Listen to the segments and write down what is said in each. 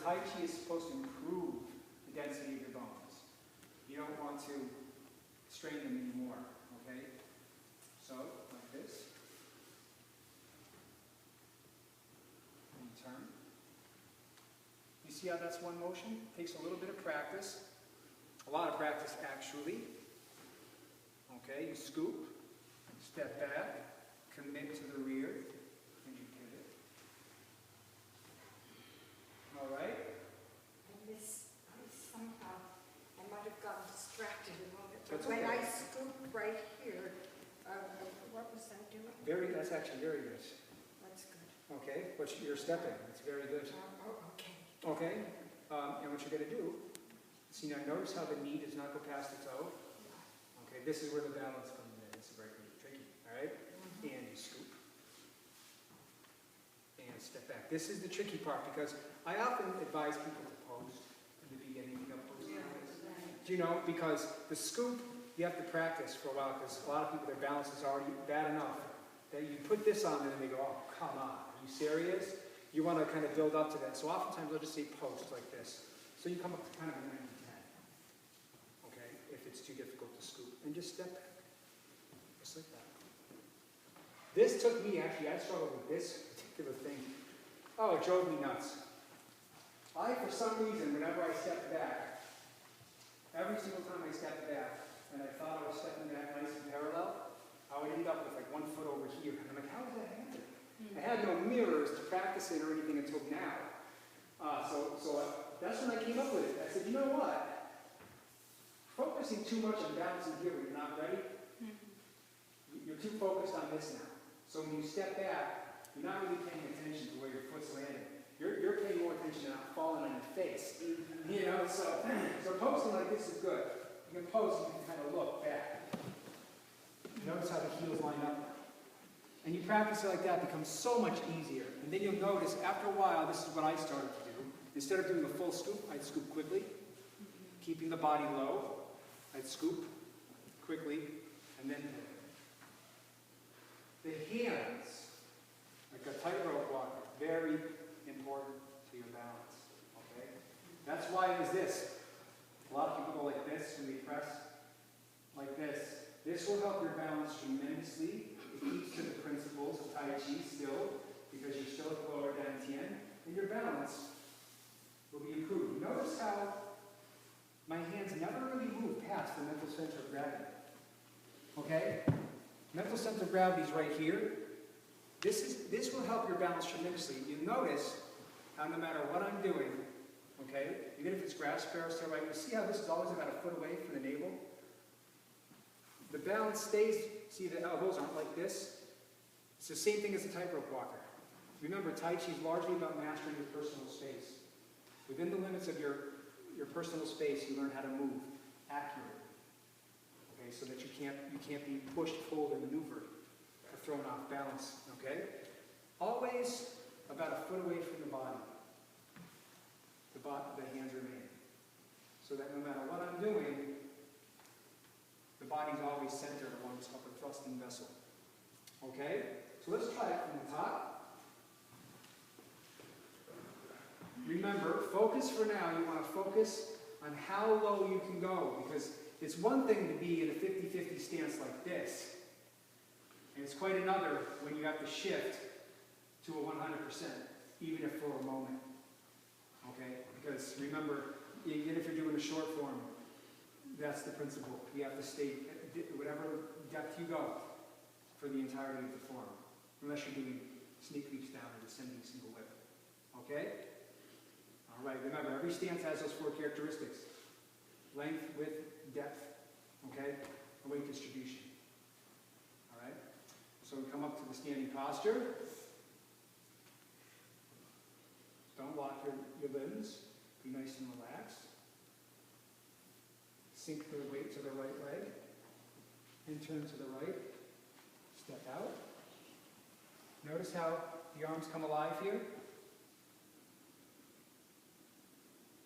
Tai Chi is supposed to improve the density of your bones. You don't want to strain them anymore, okay? So, like this. And turn. You see how that's one motion? Takes a little bit of practice. A lot of practice, actually. Okay, you scoop, step back, commit to the rear, and you pivot. All right? I might have gotten distracted a moment. That's When okay. I scooped right here, what was I doing? That's actually very good. That's good. Okay, but you're stepping. It's very good. Okay. Okay, and what you're going to do, see now, notice how the knee does not go past the toe. Okay, this is where the balance comes in. It's very tricky. All right, and you scoop and step back. This is the tricky part because I often advise people to post in the beginning. You know, post do you know, because the scoop you have to practice for a while because a lot of people their balance is already bad enough that you put this on them and they go, oh come on, are you serious? You want to kind of build up to that. So oftentimes I'll just say post like this. So you come up to kind of a 90-10. Okay, if it's too difficult to scoop. And just step back. Just like that. This took me, actually, I struggled with this particular thing. Oh, it drove me nuts. For some reason, whenever I stepped back, every single time I stepped back, and I thought I was stepping back nice and parallel, I would end up with like 1 foot over here. And I'm like, how does that happen? I had no mirrors to practice it or anything until now. That's when I came up with it. I said, you know what? Focusing too much on balancing here when you're not ready, you're too focused on this now. So when you step back, you're not really paying attention to where your foot's landing. You're paying more attention to not falling on your face. You know, so posting like this is good. You can post and you can kind of look back. Notice how the heels line up now. And you practice it like that, it becomes so much easier. And then you'll notice, after a while, this is what I started to do. Instead of doing a full scoop, I'd scoop quickly, keeping the body low. I'd scoop quickly, and then the hands, like a tightrope walker, very important to your balance. Okay? That's why it is this. A lot of people go like this when they press like this. This will help your balance tremendously. It keeps to the principles of Tai Chi still, because you're still at the lower dantian, and your balance will be improved. Notice how my hands never really move past the mental center of gravity. Okay? Mental center of gravity is right here. This will help your balance tremendously. You'll notice how no matter what I'm doing, okay, even if it's grasp, parastyle, right, you see how this is always about a foot away from the navel? The balance stays, see the elbows aren't like this? It's the same thing as a tightrope walker. Remember, Tai Chi is largely about mastering your personal space. Within the limits of your personal space, you learn how to move accurately. Okay, so that you can't be pushed, pulled, or maneuvered, or thrown off balance. Okay? Always about a foot away from the body. The hands remain. So that no matter what I'm doing, the body's always centered along this upper thrusting vessel. Okay? So let's try it from the top. Remember, focus for now. You want to focus on how low you can go, because it's one thing to be in a 50-50 stance like this, and it's quite another when you have to shift to a 100%, even if for a moment. Okay? Because remember, even if you're doing a short form, that's the principle. You have to stay at whatever depth you go for the entirety of the form, unless you're doing sneak leaps down or descending single whip. Okay? All right, remember, every stance has those 4 characteristics. Length, width, depth, okay, and weight distribution. All right? So we come up to the standing posture. Don't lock your limbs. Be nice and relaxed. Sink the weight to the right leg. And turn to the right. Step out. Notice how the arms come alive here.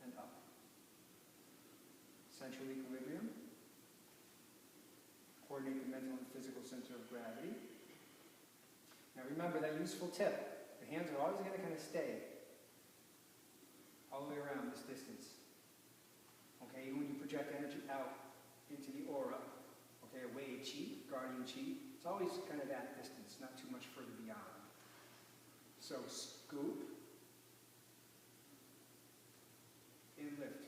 And up. Central equilibrium. Coordinate the mental and physical center of gravity. Now remember that useful tip. The hands are always going to kind of stay all the way around this distance. Okay, even when you project energy out into the aura, okay, away chi, guardian chi, it's always kind of that distance, not too much further beyond. So scoop and lift.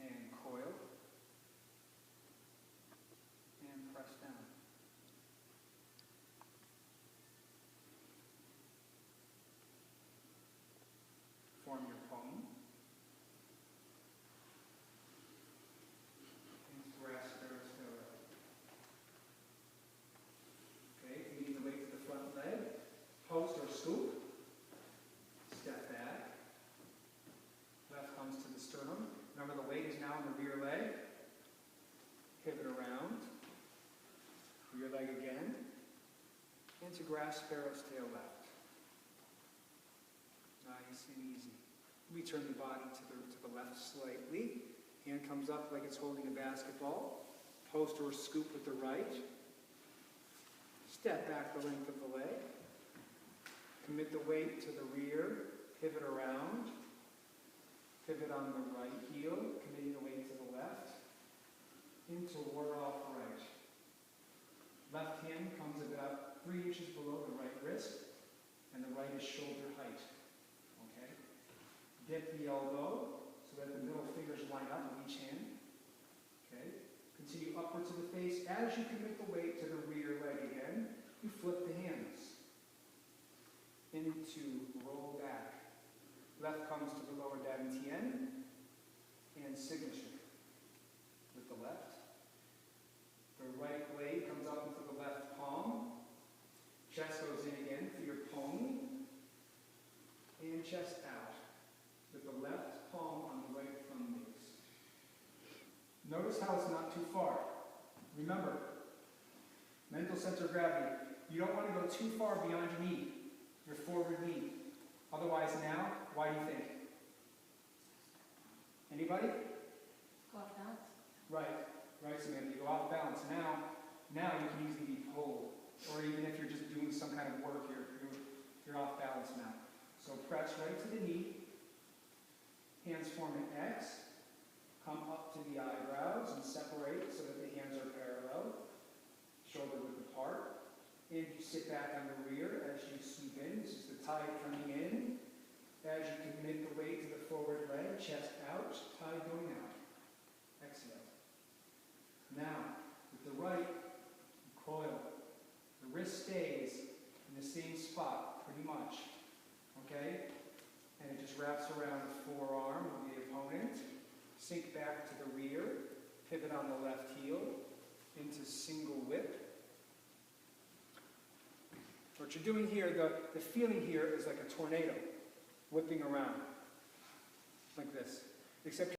And coil and press down. Form your palm. And grasp there as well. Okay, if you need the weight to the front leg, post or scoop. Step back. Left comes to the sternum. Remember, the weight is now on the rear leg. Pivot around. Rear leg again. And to grasp sparrow's tail left. Nice and easy. We turn the body to the left slightly. Hand comes up like it's holding a basketball. Post or scoop with the right. Step back the length of the leg. Commit the weight to the rear. Pivot around. Pivot on the right heel. Committing the weight to the left. Into ward off right. Left hand comes about 3 inches below the right wrist. And the right is shoulder height. Okay? Dip the elbow so that the middle fingers line up with each hand. Okay? Continue upward to the face. As you commit the weight to the rear leg again, you flip the hands. Into roll back. Left comes to the lower dantian and signature with the left. The right blade comes up into the left palm. Chest goes in again for your pony. And chest out with the left palm on the right thumb base. Notice how it's not too far. Remember, mental center of gravity. You don't want to go too far beyond your knee, your forward knee. Otherwise now, why do you think? Anybody? Off balance. Right, Samantha. You go off balance. Now you can easily be pulled. Or even if you're just doing some kind of work, you're off balance now. So press right to the knee. Hands form an X. Come up to the eyebrows and separate so that the hands are parallel. Shoulder width apart. And you sit back on the rear as you sweep in. This is the tide coming in. As you commit the weight to the forward leg, chest out, tide going out. Exhale. Now, with the right, coil. The wrist stays in the same spot, pretty much. Okay? And it just wraps around the forearm of the opponent. Sink back to the rear. Pivot on the left heel into single whip. What you're doing here, the feeling here is like a tornado whipping around. Like this. Except